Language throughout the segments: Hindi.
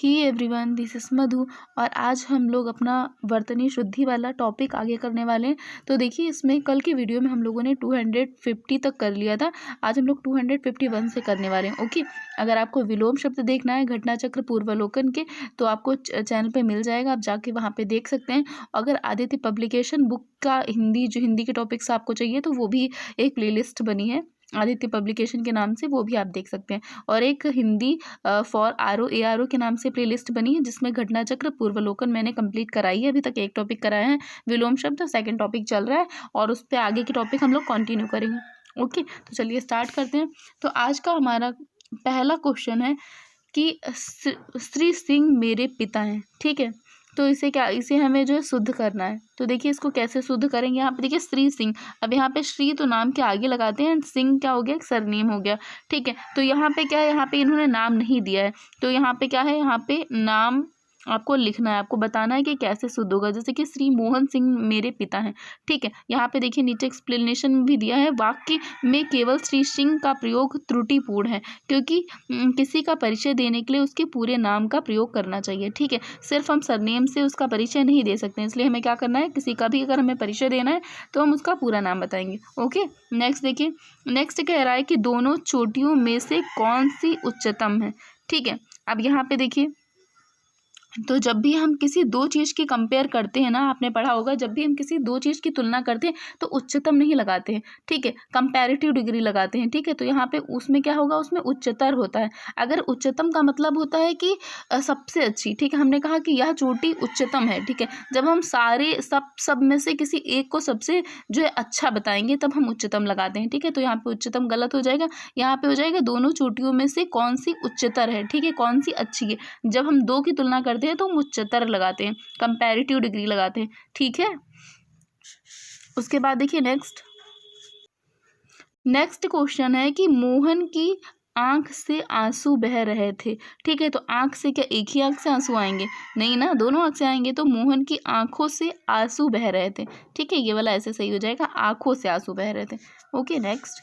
ही एवरीवन, दिस इज मधु। और आज हम लोग अपना वर्तनी शुद्धि वाला टॉपिक आगे करने वाले हैं। तो देखिए, इसमें कल की वीडियो में हम लोगों ने 250 तक कर लिया था। आज हम लोग 251 से करने वाले हैं। ओके, अगर आपको विलोम शब्द देखना है घटना चक्र पूर्वावलोकन के, तो आपको चैनल पे मिल जाएगा, आप जाके वहाँ पे देख सकते हैं। अगर आदित्य पब्लिकेशन बुक का हिंदी के टॉपिक्स आपको चाहिए तो वो भी एक प्लेलिस्ट बनी है आदित्य पब्लिकेशन के नाम से, वो भी आप देख सकते हैं। और एक हिंदी फॉर ARO के नाम से प्लेलिस्ट बनी है, जिसमें घटना चक्र पूर्वावलोकन मैंने कंप्लीट कराई है। अभी तक एक टॉपिक कराया है विलोम शब्द, सेकंड टॉपिक चल रहा है और उस पर आगे की टॉपिक हम लोग कंटिन्यू करेंगे। ओके, तो चलिए स्टार्ट करते हैं। तो आज का हमारा पहला क्वेश्चन है कि श्री सिंह मेरे पिता हैं। ठीक है, तो इसे हमें जो है शुद्ध करना है। तो देखिए, इसको कैसे शुद्ध करेंगे। यहाँ पे देखिए श्री सिंह, अब यहाँ पे श्री तो नाम के आगे लगाते हैं, सिंह क्या हो गया, एक सरनेम हो गया। ठीक है, तो यहाँ पे क्या है, यहाँ पे इन्होंने नाम नहीं दिया है, तो यहाँ पे क्या है, यहाँ पे नाम आपको लिखना है, आपको बताना है कि कैसे शुद्ध होगा। जैसे कि श्री मोहन सिंह मेरे पिता हैं। ठीक है, यहाँ पे देखिए नीचे एक्सप्लेनेशन भी दिया है। वाक्य में केवल श्री सिंह का प्रयोग त्रुटिपूर्ण है, क्योंकि किसी का परिचय देने के लिए उसके पूरे नाम का प्रयोग करना चाहिए। ठीक है, सिर्फ हम सरनेम से उसका परिचय नहीं दे सकते, इसलिए हमें क्या करना है, किसी का भी अगर हमें परिचय देना है तो हम उसका पूरा नाम बताएंगे। ओके, नेक्स्ट देखिए, नेक्स्ट कह रहा है कि दोनों चोटियों में से कौन सी उच्चतम है। ठीक है, अब यहाँ पे देखिए, तो जब भी हम किसी दो चीज़ की कंपेयर करते हैं ना, आपने पढ़ा होगा, जब भी हम किसी दो चीज़ की तुलना करते हैं तो उच्चतम नहीं लगाते हैं। ठीक है, कंपैरेटिव डिग्री लगाते हैं। ठीक है, तो यहाँ पे उसमें क्या होगा, उसमें उच्चतर होता है। अगर उच्चतम का मतलब होता है कि सबसे अच्छी। ठीक है, हमने कहा कि यह चोटी उच्चतम है। ठीक है, जब हम सारे सब में से किसी एक को सबसे जो है अच्छा बताएंगे तब हम उच्चतम लगाते हैं। ठीक है, तो यहाँ पे उच्चतम गलत हो जाएगा, यहाँ पे हो जाएगा दोनों चोटियों में से कौन सी उच्चतर है। ठीक है, कौन सी अच्छी है। जब हम दो की तुलना करते हैं तो हम उच्चतर लगाते हैं, कंपैरेटिव डिग्री लगाते हैं। ठीक है, उसके बाद देखिए नेक्स्ट क्वेश्चन है कि मोहन की आंख से आंसू बह रहे थे। ठीक है, तो आंख से क्या एक ही आंख से आंसू आएंगे, नहीं ना, दोनों आंख से आएंगे। तो मोहन की आंखों से आंसू बह रहे थे। ठीक है, ये वाला ऐसे सही हो जाएगा, आंखों से आंसू बह रहे थे। ओके, नेक्स्ट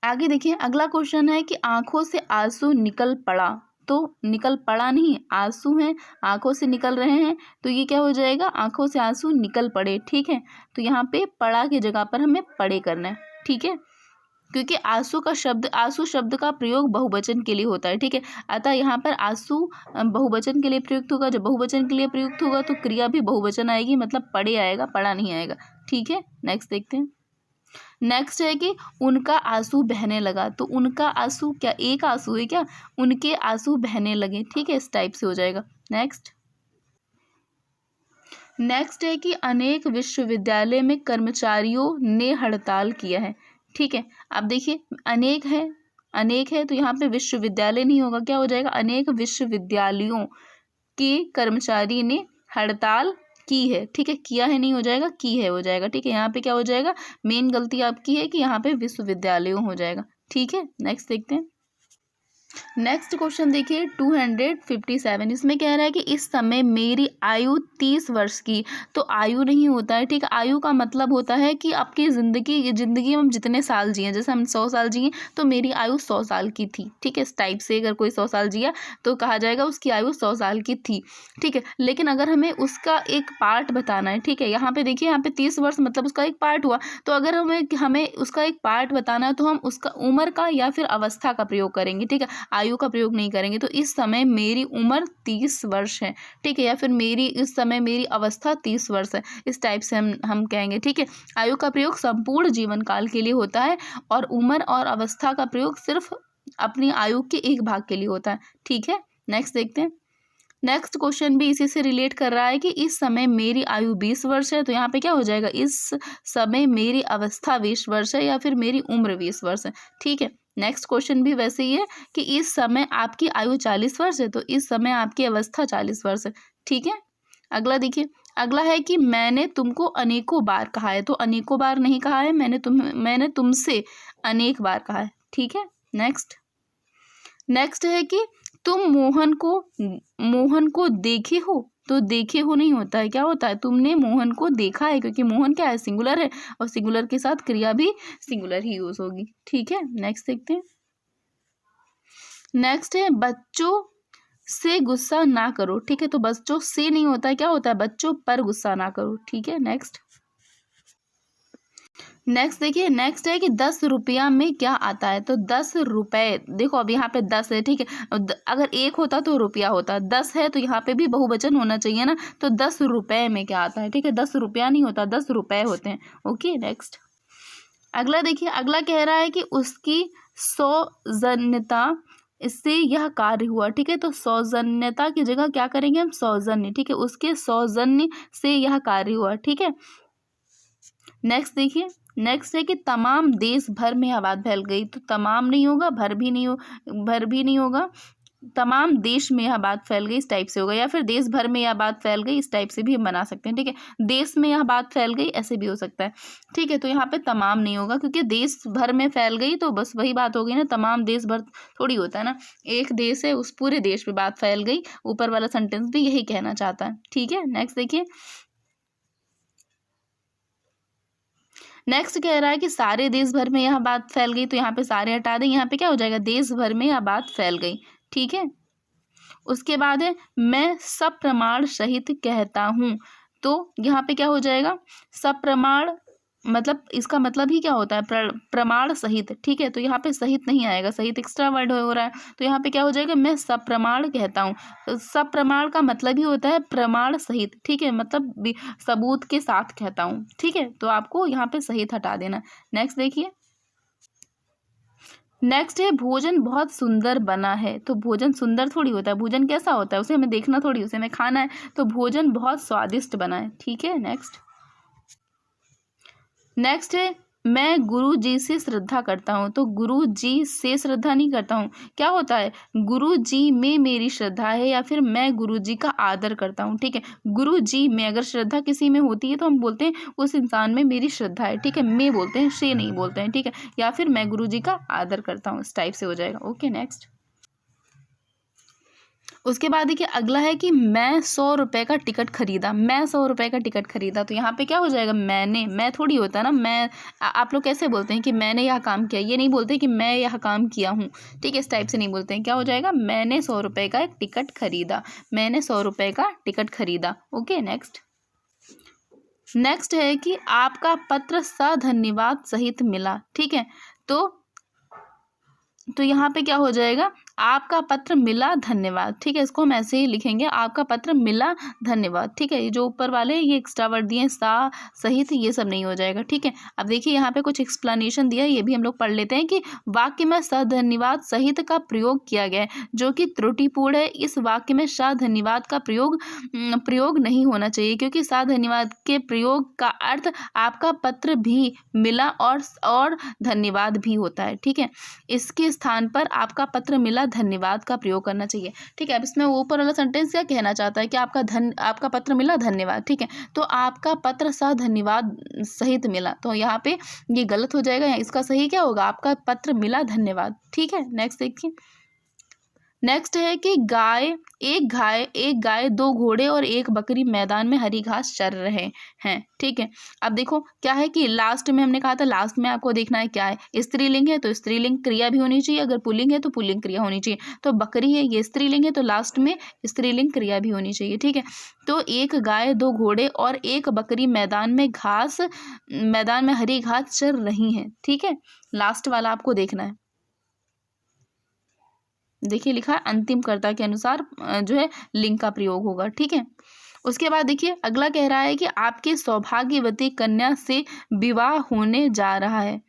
आगे देखिए, अगला क्वेश्चन है कि आंखों से आंसू निकल पड़ा। तो निकल पड़ा नहीं, आंसू हैं, आंखों से निकल रहे हैं, तो ये क्या हो जाएगा, आंखों से आंसू निकल पड़े। ठीक है, तो यहाँ पे पड़ा की जगह पर हमें पड़े करना है। ठीक है, क्योंकि आंसू शब्द का प्रयोग बहुवचन के लिए होता है। ठीक है, अतः यहाँ पर आंसू बहुवचन के लिए प्रयुक्त होगा। जब बहुवचन के लिए प्रयुक्त होगा तो क्रिया भी बहुवचन आएगी, मतलब पड़े आएगा, पड़ा नहीं आएगा। ठीक है, नेक्स्ट देखते हैं। नेक्स्ट है कि उनका आंसू बहने लगा। तो उनका आंसू क्या एक आंसू है क्या, उनके आंसू बहने लगे। ठीक है, इस टाइप से हो जाएगा। नेक्स्ट है कि अनेक विश्वविद्यालय में कर्मचारियों ने हड़ताल किया है। ठीक है, अब देखिए अनेक है तो यहाँ पे विश्वविद्यालय नहीं होगा, क्या हो जाएगा, अनेक विश्वविद्यालयों के कर्मचारी ने हड़ताल की है। ठीक है, किया है नहीं हो जाएगा, की है हो जाएगा। ठीक है, यहाँ पे क्या हो जाएगा, मेन गलती आपकी है कि यहाँ पे विश्वविद्यालयों हो जाएगा। ठीक है, नेक्स्ट देखते हैं। नेक्स्ट क्वेश्चन देखिए 257, इसमें कह रहा है कि इस समय मेरी आयु 30 वर्ष की। तो आयु नहीं होता है। ठीक है, आयु का मतलब होता है कि आपकी ज़िंदगी में हम जितने साल जिए, जैसे हम 100 साल जिए तो मेरी आयु 100 साल की थी। ठीक है, इस टाइप से अगर कोई 100 साल जिया तो कहा जाएगा उसकी आयु 100 साल की थी। ठीक है, लेकिन अगर हमें उसका एक पार्ट बताना है, ठीक है, यहाँ पे देखिए, यहाँ पे 30 वर्ष मतलब उसका एक पार्ट हुआ, तो अगर हमें उसका एक पार्ट बताना है तो हम उसका उम्र का या फिर अवस्था का प्रयोग करेंगे। ठीक है, आयु का प्रयोग नहीं करेंगे। तो इस समय मेरी उम्र 30 वर्ष है। ठीक है, या फिर इस समय मेरी अवस्था 30 वर्ष है, इस टाइप से हम कहेंगे। ठीक है, आयु का प्रयोग संपूर्ण जीवन काल के लिए होता है और उम्र और अवस्था का प्रयोग सिर्फ अपनी आयु के एक भाग के लिए होता है। ठीक है, नेक्स्ट देखते हैं। नेक्स्ट क्वेश्चन भी इसी से रिलेट कर रहा है कि इस समय मेरी आयु 20 वर्ष है। तो यहाँ पे क्या हो जाएगा, इस समय मेरी अवस्था 20 वर्ष है या फिर मेरी उम्र 20 वर्ष है। ठीक है, नेक्स्ट क्वेश्चन भी वैसे ही है कि इस समय आपकी आयु 40 वर्ष है, तो इस समय आपकी अवस्था 40 वर्ष है। ठीक है, अगला देखिए, अगला है कि मैंने तुमको अनेकों बार कहा है। तो अनेकों बार नहीं कहा है, मैंने तुमसे अनेक बार कहा है। ठीक है, नेक्स्ट है कि तुम मोहन को देखे हो। तो देखे हो नहीं होता है, क्या होता है, तुमने मोहन को देखा है, क्योंकि मोहन क्या है, सिंगुलर है और सिंगुलर के साथ क्रिया भी सिंगुलर ही यूज होगी। ठीक है, नेक्स्ट देखते हैं। नेक्स्ट है से गुस्सा ना करो, ठीक है। तो बच्चों से नहीं होता है, क्या होता है, बच्चों पर गुस्सा ना करो, ठीक है। नेक्स्ट देखिए, नेक्स्ट है कि 10 रुपया में क्या आता है। तो 10 रुपए, देखो अब यहाँ पे 10 है, ठीक है। अगर एक होता तो रुपया होता, 10 है तो यहाँ पे भी बहुवचन होना चाहिए ना। तो 10 रुपए में क्या आता है, ठीक है। 10 रुपया नहीं होता, 10 रुपए होते हैं। ओके, नेक्स्ट अगला देखिए, अगला कह रहा है कि उसकी सौजन्यता इससे यह कार्य हुआ, ठीक है। तो सौजन्यता की जगह क्या करेंगे हम, सौजन्य, ठीक है। उसके सौजन्य से यह कार्य हुआ, ठीक है। नेक्स्ट देखिए, नेक्स्ट है कि तमाम देश भर में यह बात फैल गई। तो तमाम नहीं होगा, भर भी नहीं होगा, तमाम देश में यह बात फैल गई इस टाइप से होगा, या फिर देश भर में यह बात फैल गई इस टाइप से भी हम बना सकते हैं, ठीक है। देश में यह बात फैल गई ऐसे भी हो सकता है, ठीक है। तो यहाँ पे तमाम नहीं होगा, क्योंकि देश भर में फैल गई तो बस वही बात हो गई ना, तमाम देश भर थोड़ी होता है ना, एक देश है उस पूरे देश में बात फैल गई। ऊपर वाला सेंटेंस भी यही कहना चाहता है, ठीक है। नेक्स्ट देखिए, नेक्स्ट कह रहा है कि सारे देश भर में यह बात फैल गई। तो यहाँ पे सारे हटा दें, यहाँ पे क्या हो जाएगा, देश भर में यह बात फैल गई, ठीक है। उसके बाद है मैं सब प्रमाण सहित कहता हूँ। तो यहाँ पे क्या हो जाएगा, सब प्रमाण, मतलब इसका मतलब ही क्या होता है, प्रमाण सहित, ठीक है। तो यहाँ पे सहित नहीं आएगा, सहित एक्स्ट्रा वर्ड हो रहा है। तो यहाँ पे क्या हो जाएगा, मैं सब प्रमाण कहता हूँ। तो सब प्रमाण का मतलब ही होता है प्रमाण सहित, ठीक है, मतलब सबूत के साथ कहता हूँ, ठीक है। तो आपको यहाँ पे सहित हटा देना। नेक्स्ट देखिए, नेक्स्ट है भोजन बहुत सुंदर बना है। तो भोजन सुंदर थोड़ी होता है, भोजन कैसा होता है उसे हमें देखना थोड़ी, उसे हमें खाना है। तो भोजन बहुत स्वादिष्ट बना है, ठीक है। नेक्स्ट है मैं गुरु जी से श्रद्धा करता हूँ। तो गुरु जी से श्रद्धा नहीं करता हूँ, क्या होता है, गुरु जी में मेरी श्रद्धा है, या फिर मैं गुरु जी का आदर करता हूँ, ठीक है। गुरु जी में अगर श्रद्धा किसी में होती है तो हम बोलते हैं उस इंसान में मेरी श्रद्धा है, ठीक है। मैं बोलते हैं, से नहीं बोलते हैं, ठीक है। या फिर मैं गुरु जी का आदर करता हूँ, इस टाइप से हो जाएगा। ओके, नेक्स्ट उसके बाद देखिए, अगला है कि मैं 100 रुपये का टिकट खरीदा। मैं 100 रुपये का टिकट खरीदा। तो यहाँ पे क्या हो जाएगा, मैंने, मैं थोड़ी होता है ना, मैं, आप लोग कैसे बोलते हैं कि मैंने यह काम किया, ये नहीं बोलते कि मैं यह काम किया हूँ, ठीक है। इस टाइप से नहीं बोलते हैं, क्या हो जाएगा, मैंने 100 रुपये का एक टिकट खरीदा, मैंने 100 रुपये का टिकट खरीदा। ओके, नेक्स्ट है कि आपका पत्र धन्यवाद सहित मिला, ठीक है। तो यहाँ पे क्या हो जाएगा, आपका पत्र मिला धन्यवाद, ठीक है। इसको हम ऐसे ही लिखेंगे, आपका पत्र मिला धन्यवाद, ठीक है। ये जो ऊपर वाले ये एक्स्ट्रा वर्ड दिए सा सहित, ये सब नहीं हो जाएगा, ठीक है। अब देखिए यहाँ पे कुछ एक्सप्लेनेशन दिया है, ये भी हम लोग पढ़ लेते हैं कि वाक्य में धन्यवाद सहित का प्रयोग किया गया है, जो कि त्रुटिपूर्ण है। इस वाक्य में धन्यवाद का प्रयोग नहीं होना चाहिए, क्योंकि धन्यवाद के प्रयोग का अर्थ आपका पत्र भी मिला और धन्यवाद भी होता है, ठीक है। इसके स्थान पर आपका पत्र मिला धन्यवाद का प्रयोग करना चाहिए, ठीक है। अब इसमें ऊपर वाला सेंटेंस क्या कहना चाहता है कि आपका पत्र मिला धन्यवाद, ठीक है। तो आपका पत्र धन्यवाद सहित मिला, तो यहाँ पे ये गलत हो जाएगा। इसका सही क्या होगा, आपका पत्र मिला धन्यवाद, ठीक है। नेक्स्ट देखिए, नेक्स्ट है कि एक गाय 2 घोड़े और 1 बकरी मैदान में हरी घास चर रहे हैं, ठीक है। अब देखो क्या है कि लास्ट में हमने कहा था, लास्ट में आपको देखना है क्या है, स्त्रीलिंग है तो स्त्रीलिंग क्रिया भी होनी चाहिए, अगर पुल्लिंग है तो पुल्लिंग क्रिया होनी चाहिए। तो बकरी है, ये स्त्रीलिंग है, तो लास्ट में स्त्रीलिंग क्रिया भी होनी चाहिए, ठीक है। तो 1 गाय 2 घोड़े और 1 बकरी मैदान में हरी घास चर रही हैं, ठीक है। लास्ट वाला आपको देखना है, देखिए लिखा है अंतिम कर्ता के अनुसार जो है लिंग का प्रयोग होगा, ठीक है। उसके बाद देखिए अगला कह रहा है कि आपके सौभाग्यवती कन्या से विवाह होने जा रहा है।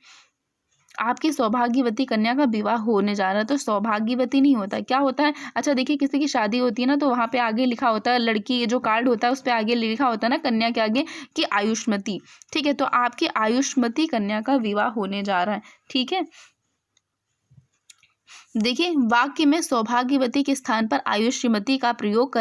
आपकी सौभाग्यवती कन्या का विवाह होने जा रहा है। तो सौभाग्यवती नहीं होता, क्या होता है, अच्छा देखिए किसी की शादी होती है ना, तो वहाँ पे आगे लिखा होता है, लड़की जो कार्ड होता है उस पर आगे लिखा होता है ना कन्या के आगे कि आयुष्मती, ठीक है। तो आपकी आयुष्मती कन्या का विवाह होने जा रहा है, ठीक है। देखिए वाक्य में सौभाग्यवती के स्थान पर आयुष्यमती का प्रयोग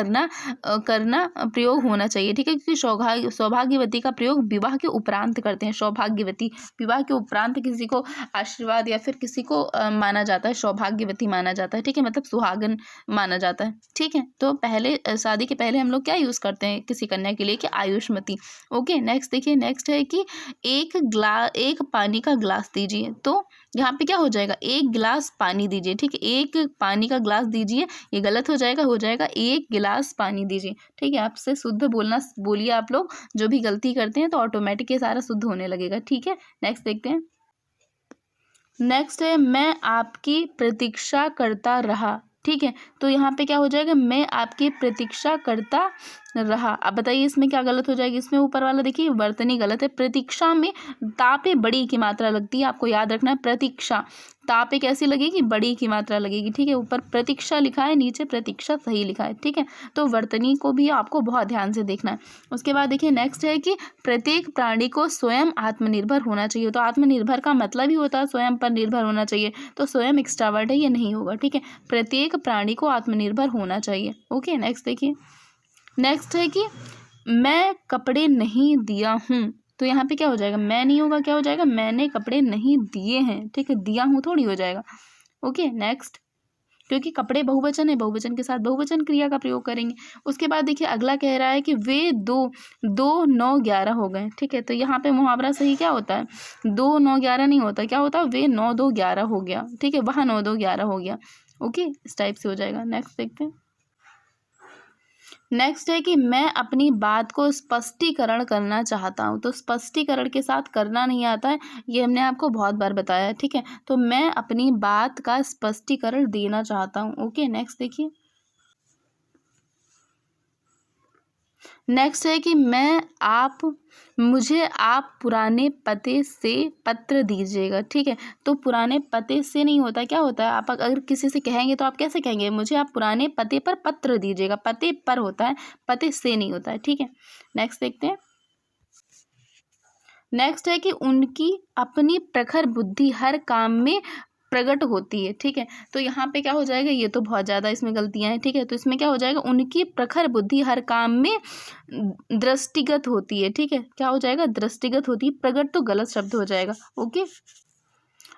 प्रयोग होना चाहिए, ठीक है। क्योंकि सौभाग्यवती का प्रयोग विवाह के उपरांत करते हैं। सौभाग्यवती विवाह के उपरांत किसी को आशीर्वाद या फिर किसी को माना जाता है, सौभाग्यवती माना जाता है, ठीक है, मतलब सुहागन माना जाता है, ठीक है। तो पहले शादी के पहले हम लोग क्या यूज करते हैं किसी कन्या के लिए कि आयुष्मती। ओके, नेक्स्ट देखिए, नेक्स्ट है कि एक पानी का ग्लास दीजिए। तो यहाँ पे क्या हो जाएगा, 1 गिलास पानी दीजिए, ठीक है। एक पानी का ग्लास दीजिए, ये गलत हो जाएगा 1 गिलास पानी दीजिए, ठीक है। आपसे शुद्ध बोलना बोलिए आप लोग, जो भी गलती करते हैं तो ऑटोमेटिक ये सारा शुद्ध होने लगेगा, ठीक है। नेक्स्ट देखते हैं। नेक्स्ट है मैं आपकी प्रतीक्षा करता रहा, ठीक है। तो यहाँ पे क्या हो जाएगा, मैं आपकी प्रतीक्षा करता रहा। अब बताइए इसमें क्या गलत हो जाएगी। इसमें ऊपर वाला देखिए वर्तनी गलत है। प्रतीक्षा में ता पे बड़ी की मात्रा लगती है, आपको याद रखना है। प्रतीक्षा ता पे कैसी लगेगी, बड़ी की मात्रा लगेगी, ठीक है। ऊपर प्रतीक्षा लिखा है, नीचे प्रतीक्षा सही लिखा है, ठीक है। तो वर्तनी को भी आपको बहुत ध्यान से देखना है। उसके बाद देखिए नेक्स्ट है कि प्रत्येक प्राणी को स्वयं आत्मनिर्भर होना चाहिए। तो आत्मनिर्भर का मतलब ही होता है स्वयं पर निर्भर होना चाहिए, तो स्वयं एक्स्ट्रा वर्ड है, ये नहीं होगा, ठीक है। प्रत्येक प्राणी को आत्मनिर्भर होना चाहिए। ओके, नेक्स्ट देखिए। नेक्स्ट है कि मैं कपड़े नहीं दिया हूँ। तो यहाँ पे क्या हो जाएगा, मैं नहीं होगा, क्या हो जाएगा, मैंने कपड़े नहीं दिए हैं, ठीक है। दिया हूँ थोड़ी हो जाएगा। ओके, नेक्स्ट, क्योंकि कपड़े बहुवचन है, बहुवचन के साथ बहुवचन क्रिया का प्रयोग करेंगे। उसके बाद देखिए अगला कह रहा है कि वे 2 9 11 हो गए, ठीक है। तो यहाँ पे मुहावरा सही क्या होता है, 2 9 11 नहीं होता, क्या होता है, वे 9 2 11 हो गया, ठीक है। वहाँ 9 2 11 हो गया। ओके, इस टाइप से हो जाएगा। नेक्स्ट देखते हैं। नेक्स्ट है कि मैं अपनी बात को स्पष्टीकरण करना चाहता हूँ। तो स्पष्टीकरण के साथ करना नहीं आता है, ये हमने आपको बहुत बार बताया है, ठीक है। तो मैं अपनी बात का स्पष्टीकरण देना चाहता हूँ। ओके, नेक्स्ट देखिए। नेक्स्ट है कि मुझे आप पुराने पते से पत्र दीजिएगा, ठीक है। तो पुराने पते से नहीं होता, क्या होता है, आप अगर किसी से कहेंगे तो आप कैसे कहेंगे, मुझे आप पुराने पते पर पत्र दीजिएगा। पते पर होता है, पते से नहीं होता है, ठीक है। नेक्स्ट देखते हैं। नेक्स्ट है कि उनकी अपनी प्रखर बुद्धि हर काम में प्रकट होती है, ठीक है। तो यहाँ पे क्या हो जाएगा, ये तो बहुत ज़्यादा इसमें गलतियाँ हैं, ठीक है। तो इसमें क्या हो जाएगा, उनकी प्रखर बुद्धि हर काम में दृष्टिगत होती है, ठीक है। क्या हो जाएगा, दृष्टिगत होती है, प्रकट तो गलत शब्द हो जाएगा। ओके,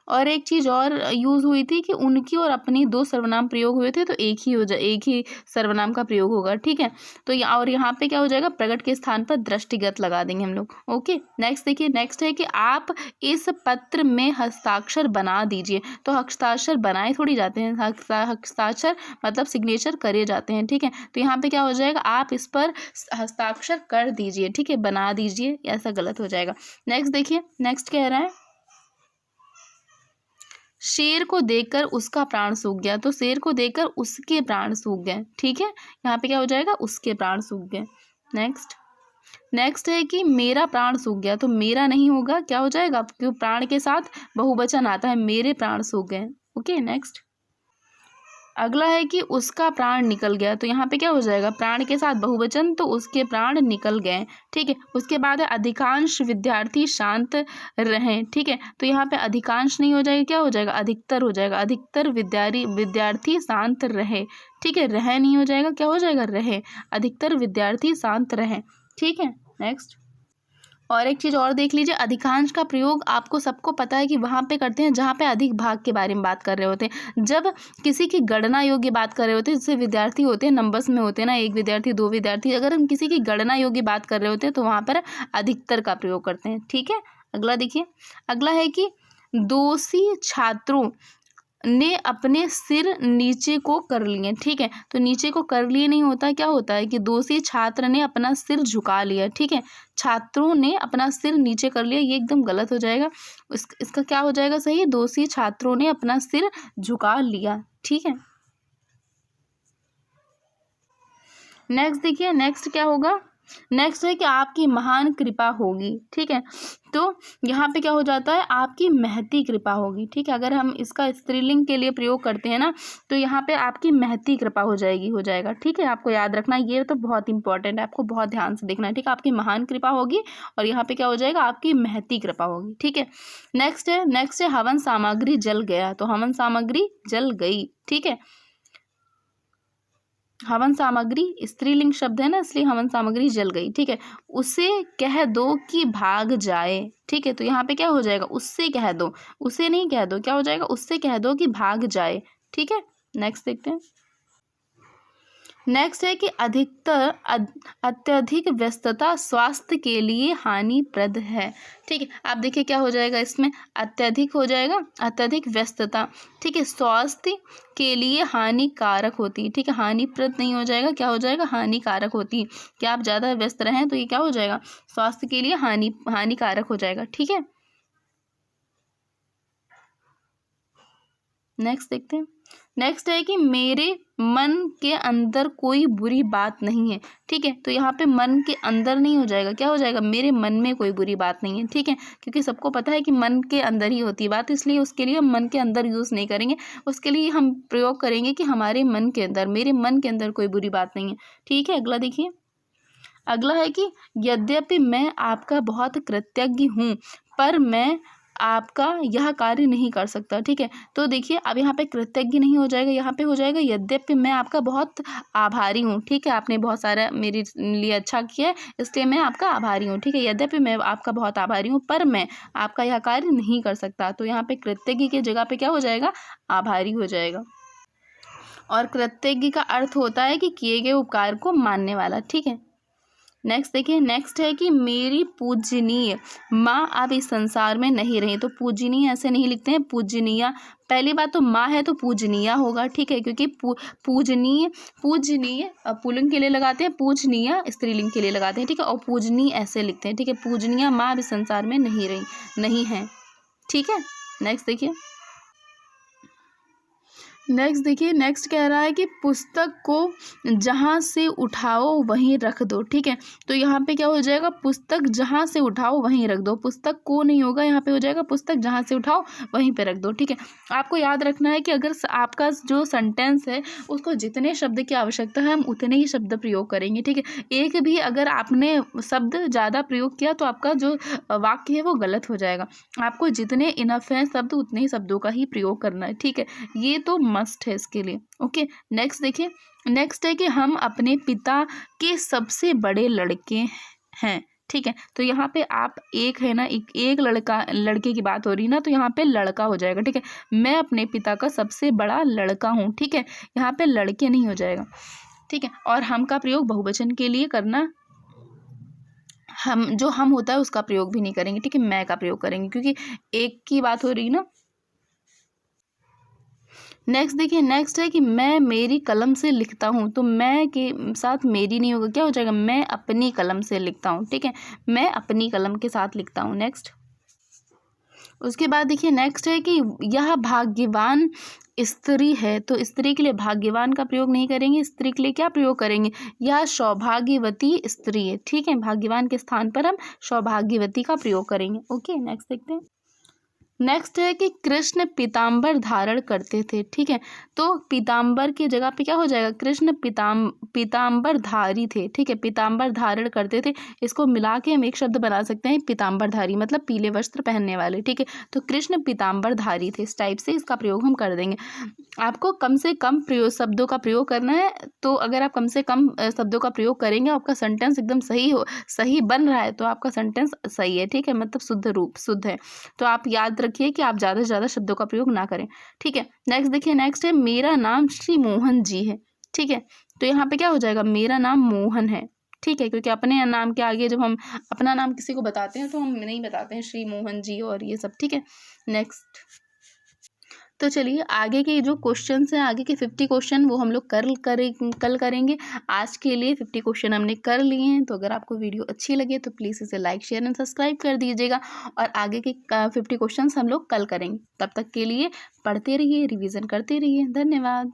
और एक चीज़ और यूज़ हुई थी कि उनकी और अपनी 2 सर्वनाम प्रयोग हुए थे, तो एक ही सर्वनाम का प्रयोग होगा, ठीक है। तो और यहाँ पे क्या हो जाएगा, प्रकट के स्थान पर दृष्टिगत लगा देंगे हम लोग। ओके, नेक्स्ट देखिए। नेक्स्ट है कि आप इस पत्र में हस्ताक्षर बना दीजिए। तो हस्ताक्षर बनाए थोड़ी जाते हैं, हस्ताक्षर मतलब सिग्नेचर करे जाते हैं, ठीक है। तो यहाँ पे क्या हो जाएगा, आप इस पर हस्ताक्षर कर दीजिए, ठीक है, बना दीजिए, ऐसा गलत हो जाएगा। नेक्स्ट देखिए। नेक्स्ट कह रहा है शेर को देखकर उसका प्राण सूख गया। तो शेर को देखकर उसके प्राण सूख गए, ठीक है। यहाँ पे क्या हो जाएगा, उसके प्राण सूख गए। नेक्स्ट है कि मेरा प्राण सूख गया। तो मेरा नहीं होगा, क्या हो जाएगा, क्योंकि प्राण के साथ बहुवचन आता है, मेरे प्राण सूख गए। Okay, next. अगला है कि उसका प्राण निकल गया। तो यहाँ पे क्या हो जाएगा, प्राण के साथ बहुवचन, तो उसके प्राण निकल गए, ठीक है। उसके बाद है अधिकांश विद्यार्थी शांत रहें, ठीक है। तो यहाँ पे अधिकांश नहीं हो जाएगा, क्या हो जाएगा, अधिकतर हो जाएगा। अधिकतर विद्यार्थी शांत रहे, ठीक है। रहे नहीं हो जाएगा, क्या हो जाएगा, रहे। अधिकतर विद्यार्थी शांत रहें, ठीक है। नेक्स्ट, और एक चीज़ और देख लीजिए, अधिकांश का प्रयोग आपको सबको पता है कि वहाँ पे करते हैं जहाँ पे अधिक भाग के बारे में बात कर रहे होते हैं। जब किसी की गणना योग्य बात कर रहे होते हैं, जैसे विद्यार्थी होते हैं, नंबर्स में होते हैं ना, 1 विद्यार्थी 2 विद्यार्थी, अगर हम किसी की गणना योग्य बात कर रहे होते हैं तो वहाँ पर अधिकतर का प्रयोग करते हैं, ठीक है। अगला देखिए। अगला है कि दोषी छात्रों ने अपने सिर नीचे को कर लिए, ठीक है। तो नीचे को कर लिए नहीं होता, क्या होता है कि दोषी छात्र ने अपना सिर झुका लिया, ठीक है। छात्रों ने अपना सिर नीचे कर लिया, ये एकदम गलत हो जाएगा। इसका क्या हो जाएगा सही, दोषी छात्रों ने अपना सिर झुका लिया, ठीक है। नेक्स्ट देखिए। नेक्स्ट क्या होगा, नेक्स्ट है कि आपकी महान कृपा होगी, ठीक है। तो यहाँ पे क्या हो जाता है, आपकी महती कृपा होगी, ठीक है। अगर हम इसका स्त्रीलिंग के लिए प्रयोग करते हैं ना, तो यहाँ पे आपकी महती कृपा हो जाएगा, ठीक है। आपको याद रखना, ये तो बहुत इंपॉर्टेंट है, आपको बहुत ध्यान से देखना है, ठीक है। आपकी महान कृपा होगी और यहाँ पे क्या हो जाएगा, आपकी महती कृपा होगी, ठीक है। नेक्स्ट है हवन सामग्री जल गया। तो हवन सामग्री जल गई, ठीक है। हवन सामग्री स्त्रीलिंग शब्द है ना, इसलिए हवन सामग्री जल गई, ठीक है। उसे कह दो कि भाग जाए, ठीक है। तो यहाँ पे क्या हो जाएगा, उससे कह दो, उसे नहीं कह दो, क्या हो जाएगा, उससे कह दो कि भाग जाए, ठीक है। नेक्स्ट देखते हैं। नेक्स्ट है कि अत्यधिक व्यस्तता स्वास्थ्य के लिए हानिप्रद है। ठीक है, आप देखिए क्या हो जाएगा इसमें, अत्यधिक हो जाएगा, अत्यधिक व्यस्तता, ठीक है, स्वास्थ्य के लिए हानिकारक होती है। ठीक है, हानिप्रद नहीं हो जाएगा, क्या हो जाएगा, हानिकारक होती है। कि आप ज़्यादा व्यस्त रहें तो ये क्या हो जाएगा, स्वास्थ्य के लिए हानिकारक हो जाएगा। ठीक है, नेक्स्ट देखते हैं। नेक्स्ट है कि मेरे मन के अंदर कोई बुरी बात नहीं है। ठीक है, तो यहाँ पे मन के अंदर नहीं हो जाएगा, क्या हो जाएगा, मेरे मन में कोई बुरी बात नहीं है। ठीक है, क्योंकि सबको पता है कि मन के अंदर ही होती है बात, इसलिए उसके लिए हम मन के अंदर यूज़ नहीं करेंगे, उसके लिए हम प्रयोग करेंगे कि हमारे मन के अंदर, मेरे मन के अंदर कोई बुरी बात नहीं है। ठीक है, अगला देखिए। अगला है कि यद्यपि मैं आपका बहुत कृतज्ञ हूँ, पर मैं आपका यह कार्य नहीं कर सकता। ठीक है, तो देखिए अब यहाँ पे कृतज्ञ नहीं हो जाएगा, यहाँ पे हो जाएगा यद्यपि मैं आपका बहुत आभारी हूँ। ठीक है, आपने बहुत सारा मेरे लिए अच्छा किया है, इसलिए मैं आपका आभारी हूँ। ठीक है, यद्यपि मैं आपका बहुत आभारी हूँ, पर मैं आपका यह कार्य नहीं कर सकता। तो यहाँ पे कृतज्ञ की जगह पे क्या हो जाएगा, आभारी हो जाएगा। और कृतज्ञ का अर्थ होता है कि किए गए उपकार को मानने वाला। ठीक है, नेक्स्ट देखिए। नेक्स्ट है कि मेरी पूजनीय माँ अब इस संसार में नहीं रही। तो पूजनीय ऐसे नहीं लिखते हैं, पूजनीय। पहली बात तो माँ है तो पूजनीय होगा। ठीक है, क्योंकि पूजनीय पुल्लिंग के लिए लगाते हैं, पूजनीय स्त्रीलिंग के लिए लगाते हैं। ठीक है, और पूजनीय ऐसे लिखते हैं। ठीक है, पूजनीय माँ अब इस संसार में नहीं है। ठीक है, नेक्स्ट देखिए। नेक्स्ट कह रहा है कि पुस्तक को जहाँ से उठाओ वहीं रख दो। ठीक है, तो यहाँ पे क्या हो जाएगा, पुस्तक जहाँ से उठाओ वहीं रख दो, पुस्तक को नहीं होगा, यहाँ पे हो जाएगा पुस्तक जहाँ से उठाओ वहीं पे रख दो। ठीक है, आपको याद रखना है कि अगर आपका जो सेंटेंस है उसको जितने शब्द की आवश्यकता है हम उतने ही शब्द प्रयोग करेंगे। ठीक है, एक भी अगर आपने शब्द ज़्यादा प्रयोग किया तो आपका जो वाक्य है वो गलत हो जाएगा। आपको जितने इनफ हैं शब्द उतने ही शब्दों का ही प्रयोग करना है। ठीक है, ये तो मस्ट है इसके लिए। ओके, नेक्स्ट देखिए। नेक्स्ट है कि हम अपने पिता के सबसे बड़े लड़के हैं। ठीक है, तो यहाँ पे आप एक है ना, एक लड़के की बात हो रही ना, तो यहाँ पे लड़का हो जाएगा। ठीक है, मैं अपने पिता का सबसे बड़ा लड़का हूँ। ठीक है, यहाँ पे लड़के नहीं हो जाएगा। ठीक है, और हम का प्रयोग बहुवचन के लिए करना, हम होता है उसका प्रयोग भी नहीं करेंगे। ठीक है, मैं का प्रयोग करेंगे क्योंकि एक की बात हो रही ना। नेक्स्ट देखिए। नेक्स्ट है कि मैं मेरी कलम से लिखता हूँ। तो मैं के साथ मेरी नहीं होगा, क्या हो जाएगा, मैं अपनी कलम से लिखता हूँ। ठीक है, मैं अपनी कलम के साथ लिखता हूँ। नेक्स्ट, उसके बाद देखिए। नेक्स्ट है कि यह भाग्यवान स्त्री है। तो स्त्री के लिए भाग्यवान का प्रयोग नहीं करेंगे, स्त्री के लिए क्या प्रयोग करेंगे, यह सौभाग्यवती स्त्री है। ठीक है, भाग्यवान के स्थान पर हम सौभाग्यवती का प्रयोग करेंगे। ओके, नेक्स्ट देखते हैं। नेक्स्ट है कि कृष्ण पीताम्बर धारण करते थे। ठीक है, तो पीताम्बर की जगह पे क्या हो जाएगा, कृष्ण पीताम्बर धारी थे। ठीक है, पीताम्बर धारण करते थे, इसको मिला के हम एक शब्द बना सकते हैं पीताम्बर धारी, मतलब पीले वस्त्र पहनने वाले। ठीक है, तो कृष्ण पीताम्बर धारी थे, इस टाइप से इसका प्रयोग हम कर देंगे। आपको कम से कम शब्दों का प्रयोग करना है, तो अगर आप कम से कम शब्दों का प्रयोग करेंगे, आपका सेंटेंस एकदम सही बन रहा है तो आपका सेंटेंस सही है। ठीक है, मतलब शुद्ध है। तो आप याद रखिए कि आप ज़्यादा से ज़्यादा शब्दों का प्रयोग ना करें। ठीक है, नेक्स्ट देखिए। नेक्स्ट है मेरा नाम श्री मोहन जी है। ठीक है, तो यहाँ पे क्या हो जाएगा, मेरा नाम मोहन है। ठीक है, क्योंकि अपने नाम के आगे जब हम अपना नाम किसी को बताते हैं तो हम नहीं बताते हैं श्री मोहन जी और ये सब। ठीक है, नेक्स्ट। तो चलिए आगे के जो क्वेश्चन हैं, आगे के 50 क्वेश्चन वो हम लोग कल करेंगे। आज के लिए 50 क्वेश्चन हमने कर लिए हैं। तो अगर आपको वीडियो अच्छी लगे तो प्लीज़ इसे लाइक शेयर एंड सब्सक्राइब कर दीजिएगा, और आगे के 50 क्वेश्चन हम लोग कल करेंगे। तब तक के लिए पढ़ते रहिए, रिवीजन करते रहिए। धन्यवाद।